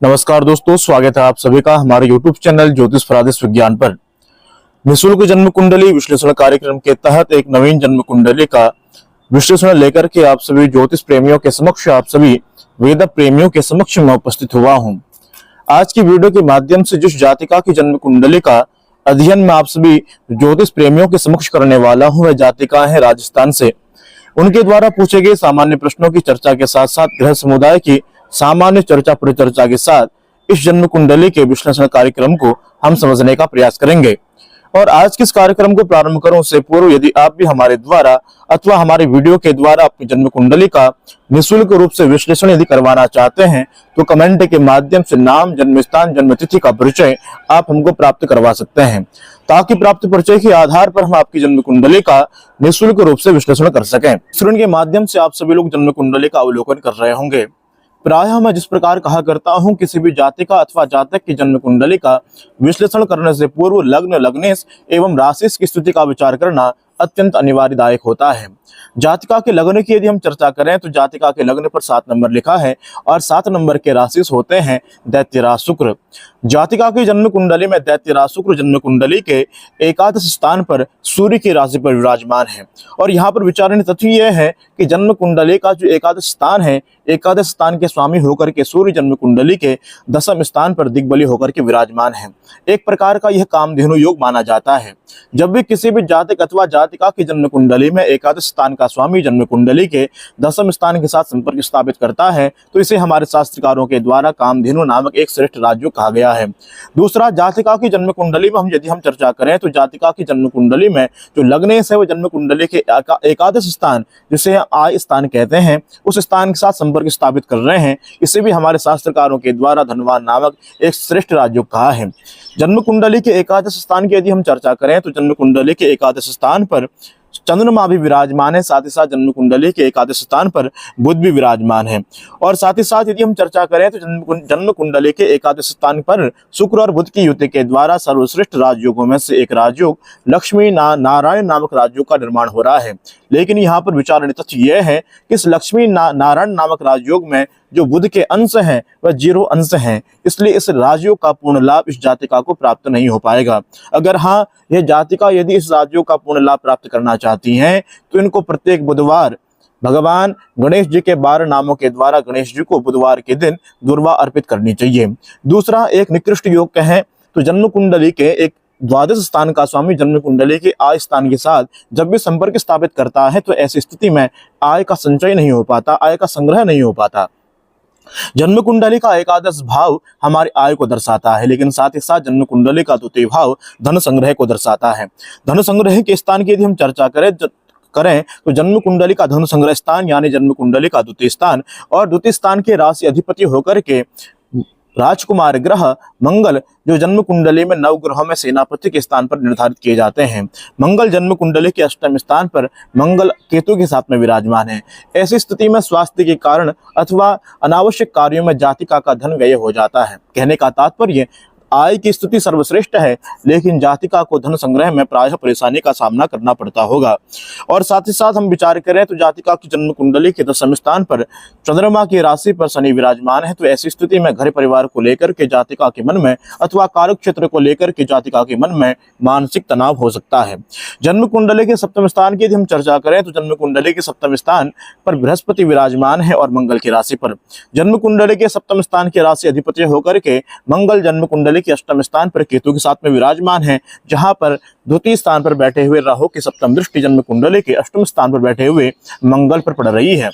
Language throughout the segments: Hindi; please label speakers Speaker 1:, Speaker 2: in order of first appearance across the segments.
Speaker 1: नमस्कार दोस्तों, स्वागत है आप सभी का हमारे YouTube चैनल ज्योतिष फरादिश विज्ञान पर। निःशुल्क जन्म कुंडली विश्लेषण कार्यक्रम के तहत एक नवीन जन्म कुंडली का विश्लेषण लेकर के आप सभी ज्योतिष प्रेमियों के समक्ष, आप सभी वेद प्रेमियों के समक्ष मैं उपस्थित हुआ हूं। आज की वीडियो के माध्यम से जिस जातिका की जन्म कुंडली का अध्ययन मैं आप सभी ज्योतिष प्रेमियों के समक्ष करने वाला हूं, वह जातिका है राजस्थान से। उनके द्वारा पूछे गए सामान्य प्रश्नों की चर्चा के साथ साथ ग्रह समुदाय की सामान्य चर्चा परिचर्चा के साथ इस जन्म कुंडली के विश्लेषण कार्यक्रम को हम समझने का प्रयास करेंगे। और आज के इस कार्यक्रम को प्रारंभ करूं उससे पूर्व यदि आप भी हमारे द्वारा अथवा हमारे वीडियो के द्वारा अपनी जन्म कुंडली का निःशुल्क रूप से विश्लेषण यदि करवाना चाहते हैं तो कमेंट के माध्यम से नाम, जन्म स्थान, जन्म तिथि का परिचय आप हमको प्राप्त करवा सकते हैं, ताकि प्राप्त परिचय के आधार पर हम आपकी जन्म कुंडली का निःशुल्क रूप से विश्लेषण कर सकें। विश्लेषण के माध्यम से आप सभी लोग जन्म कुंडली का अवलोकन कर रहे होंगे। प्रायः मैं जिस प्रकार कहा करता हूं, किसी भी जातिका अथवा जातक की जन्म कुंडली का विश्लेषण करने से पूर्व लग्न, लग्नेश एवं राशि की स्थिति का विचार करना अत्यंत अनिवार्यदायक होता है। जातिका के लग्न की यदि हम चर्चा करें तो जातिका के लग्न पर 7 नंबर लिखा है और 7 नंबर के राशि होते हैं दैत्य राज शुक्र। जातिका की जन्म कुंडली में दैत्य राज शुक्र जन्म कुंडली के एकादश स्थान पर सूर्य की राशि पर विराजमान है। और यहाँ पर विचारणीय तथ्य यह है कि जन्म कुंडली का जो एकादश स्थान है, एकादश स्थान के स्वामी होकर के सूर्य जन्म कुंडली के 10वें स्थान पर दिग्बली होकर के विराजमान है। एक प्रकार का यह कामधेनु योग माना जाता है। जब भी किसी भी जातक अथवा जातिका की जन्म कुंडली में एकादश स्थान का स्वामी जन्म कुंडली के 10वें स्थान के साथ संपर्क स्थापित करता है तो इसे हमारे शास्त्रकारों के द्वारा कामधेनु नामक एक श्रेष्ठ राज्य कहा गया है। दूसरा, जातिका की जन्म कुंडली में यदि हम चर्चा करें तो जातिका की जन्म कुंडली में जो लग्नेश है वो जन्म कुंडली के एकादश स्थान, जिसे आय स्थान कहते हैं, उस स्थान के साथ संपर्क स्थापित कर रहे हैं। इसे भी हमारे शास्त्रकारों के द्वारा धनवान नामक एक श्रेष्ठ राज्य कहा है। जन्म कुंडली के एकादश स्थान की यदि हम चर्चा करें तो जन्म कुंडली के एकादश स्थान पर चंद्रमा भी विराजमान है, साथ ही साथ जन्म कुंडली के एकादश स्थान पर बुध भी विराजमान है। और साथ ही साथ यदि हम चर्चा करें तो जन्म कुंडली के एकादश स्थान पर शुक्र और बुध की युति के द्वारा सर्वश्रेष्ठ राजयोगों में से एक राजयोग लक्ष्मी नारायण नामक राजयोग का निर्माण हो रहा है। लेकिन यहाँ पर विचारणीय तथ्य यह है कि इस लक्ष्मी नारायण नामक राजयोग में जो बुध के अंश हैं वह 0 अंश हैं, इसलिए इस राजयोग का पूर्ण लाभ इस जातिका को प्राप्त नहीं हो पाएगा। अगर हाँ, यह जातिका यदि इस राजयोग का पूर्ण लाभ प्राप्त करना चाहती हैं तो इनको प्रत्येक बुधवार भगवान गणेश जी के 12 नामों के द्वारा गणेश जी को बुधवार के दिन दुर्वा अर्पित करनी चाहिए। दूसरा, एक निकृष्ट योग कहें तो जन्म कुंडली के एक द्वादश स्थान का स्वामी जन्म कुंडली के आय स्थान के साथ जब भी संपर्क स्थापित करता है तो ऐसी स्थिति में आय का संचय नहीं हो पाता, आय का संग्रह नहीं हो पाता। जन्म कुंडली का एकादश भाव हमारी आय को दर्शाता है, लेकिन साथ ही साथ जन्म कुंडली का द्वितीय भाव धन संग्रह को दर्शाता है। धन संग्रह के स्थान की यदि हम चर्चा करें तो जन्म कुंडली का धन संग्रह स्थान यानी जन्म कुंडली का द्वितीय स्थान और द्वितीय स्थान के राशि अधिपति होकर के राजकुमार ग्रह मंगल जो जन्म कुंडली में 9 ग्रहों में सेनापति के स्थान पर निर्धारित किए जाते हैं। मंगल जन्म कुंडली के 8वें स्थान पर मंगल केतु के साथ में विराजमान है। ऐसी स्थिति में स्वास्थ्य के कारण अथवा अनावश्यक कार्यों में जातिका का धन व्यय हो जाता है। कहने का तात्पर्य, आय की स्थिति सर्वश्रेष्ठ है लेकिन जातिका को धन संग्रह में प्रायः परेशानी का सामना करना पड़ता होगा। और साथ ही साथ हम विचार करें तो जातिका की जन्म कुंडली के 10वें स्थान पर चंद्रमा की राशि पर शनि विराजमान है, तो ऐसी स्थिति में घर परिवार को लेकर के जातिका के मन में अथवा कार्य क्षेत्र को लेकर के जातिका के मन में मानसिक तनाव हो सकता है। जन्म कुंडली के 7वें स्थान की यदि हम चर्चा करें तो जन्म कुंडली के 7वें स्थान पर बृहस्पति विराजमान है और मंगल की राशि पर। जन्म कुंडली के 7वें स्थान के राशि अधिपति होकर के मंगल जन्म कुंडली के 8वें स्थान पर केतु के साथ में विराजमान है, जहां पर द्वितीय स्थान पर बैठे हुए राहु की 7वीं दृष्टि जन्म कुंडली के 8वें स्थान पर बैठे हुए मंगल पर पड़ रही है।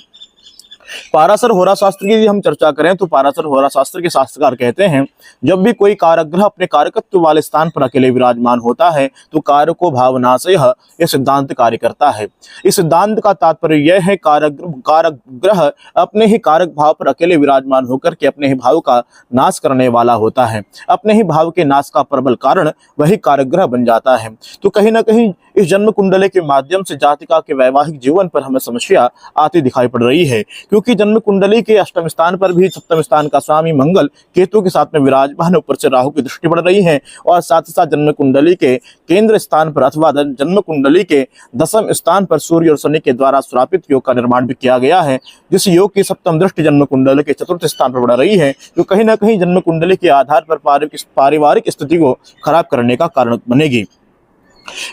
Speaker 1: पाराशर होरा शास्त्र की हम चर्चा करें तो पाराशर होरा शास्त्र के शास्त्रकार कहते हैं, जब भी कोई कारक ग्रह अपने कारकत्व वाले स्थान पर अकेले विराजमान होता है तो कारको भावनाशय यह सिद्धांत कार्य करता है। इस सिद्धांत का तात्पर्य यह है, कारक ग्रह अपने ही कारक भाव पर अकेले विराजमान होकर के अपने ही भाव का नाश करने वाला होता है। अपने ही भाव के नाश का प्रबल कारण वही कारक ग्रह बन जाता है। तो कहीं ना कहीं इस जन्म कुंडली के माध्यम से जातिका के वैवाहिक जीवन पर हमें समस्या आती दिखाई पड़ रही है, क्योंकि जन्म कुंडली के अष्टम स्थान पर भी सप्तम स्थान का स्वामी मंगल केतु के साथ में विराजमान, ऊपर से राहु की दृष्टि पड़ रही है और साथ ही साथ जन्म कुंडली के केंद्र स्थान पर अथवा जन्म कुंडली के दसम स्थान पर सूर्य और शनि के द्वारा श्रापित योग का निर्माण भी किया गया है, जिस योग की सप्तम दृष्टि जन्म कुंडली के चतुर्थ स्थान पर पड़ रही है, जो कहीं ना कहीं जन्म कुंडली के आधार पर पारिवारिक स्थिति को खराब करने का कारण बनेगी।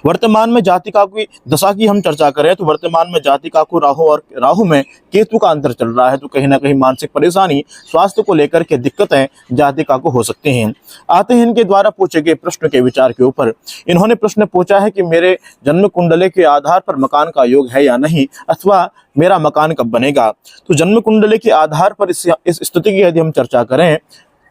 Speaker 1: वर्तमान में जातिका की दशा की हम चर्चा करें तो वर्तमान में जातिका को राहु में केतु का अंतर चल रहा है, तो कहीं ना कहीं मानसिक परेशानी, स्वास्थ्य को लेकर के दिक्कतें जातिका को हो सकती हैं। आते हैं इनके द्वारा पूछे गए प्रश्न के विचार के ऊपर। इन्होंने प्रश्न पूछा है कि मेरे जन्म कुंडली के आधार पर मकान का योग है या नहीं, अथवा मेरा मकान कब बनेगा। तो जन्म कुंडली के आधार पर इस स्थिति की यदि हम चर्चा करें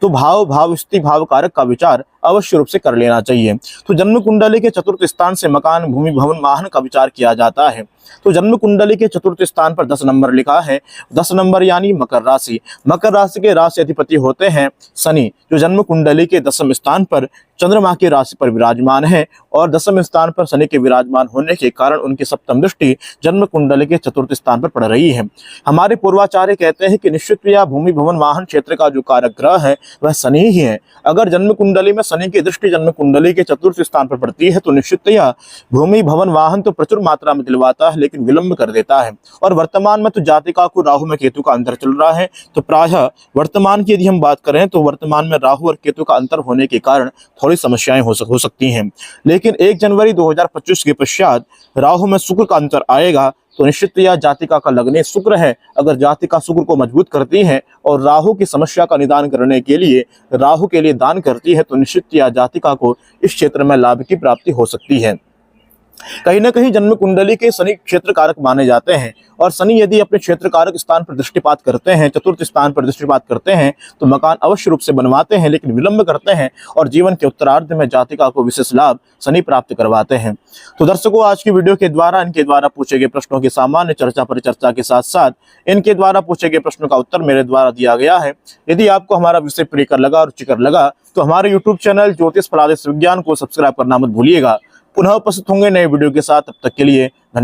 Speaker 1: तो भाव स्थिति भाव कारक का विचार अवश्य रूप से कर लेना चाहिए। तो जन्म कुंडली के चतुर्थ स्थान से मकान, भूमि, भवन, वाहन का विचार किया जाता है। तो जन्म कुंडली के चतुर्थ स्थान पर 10 नंबर लिखा है। 10 नंबर यानी मकर राशि। मकर राशि के राशि अधिपति होते हैं शनि, जो जन्म कुंडली के 10वें स्थान पर चंद्रमा की राशि पर विराजमान है और 10वें स्थान पर शनि के विराजमान होने के कारण उनकी सप्तम दृष्टि जन्म कुंडली के चतुर्थ स्थान पर पड़ रही है। हमारे पूर्वाचार्य कहते हैं कि निश्चितया भूमि, भवन, वाहन क्षेत्र का जो कारक ग्रह है वह शनि ही है। अगर जन्म कुंडली में शनि की दृष्टि जन्म कुंडली के चतुर्थ स्थान पर पड़ती है तो निश्चितया भूमि, भवन, वाहन तो प्रचुर मात्रा में दिलवाता है, लेकिन विलंब कर देता है। और वर्तमान में तो जातिका को राहु में केतु का अंतर चल रहा है, तो प्रायः वर्तमान की यदि हम बात करें तो वर्तमान में राहु और केतु का अंतर होने के कारण थोड़ी समस्याएं हो सकती हैं। लेकिन 1 जनवरी 2025 के पश्चात राहु में शुक्र का अंतर आएगा, तो निश्चितया जातिका का लग्ने शुक्र है। अगर जातिका शुक्र को मजबूत करती है और राहु की समस्या का निदान करने के लिए राहु के लिए दान करती है, तो निश्चितया जातिका को इस क्षेत्र में लाभ की प्राप्ति हो सकती है। कहीं ना कहीं जन्म कुंडली के शनि क्षेत्र कारक माने जाते हैं और शनि यदि अपने क्षेत्र कारक स्थान पर दृष्टिपात करते हैं, चतुर्थ स्थान पर दृष्टिपात करते हैं, तो मकान अवश्य रूप से बनवाते हैं, लेकिन विलंब करते हैं और जीवन के उत्तरार्ध में जातिका को विशेष लाभ शनि प्राप्त करवाते हैं। तो दर्शकों, आज की वीडियो के द्वारा इनके द्वारा पूछे गए प्रश्नों की सामान्य चर्चा परिचर्चा के साथ साथ इनके द्वारा पूछे गए प्रश्नों का उत्तर मेरे द्वारा दिया गया है। यदि आपको हमारा विषय प्रियकर लगा, रुचिकर लगा, तो हमारे यूट्यूब चैनल ज्योतिष फलादेश विज्ञान को सब्सक्राइब करना मत भूलिएगा। पुनः उपस्थित होंगे नए वीडियो के साथ, तब तक के लिए धन्यवाद।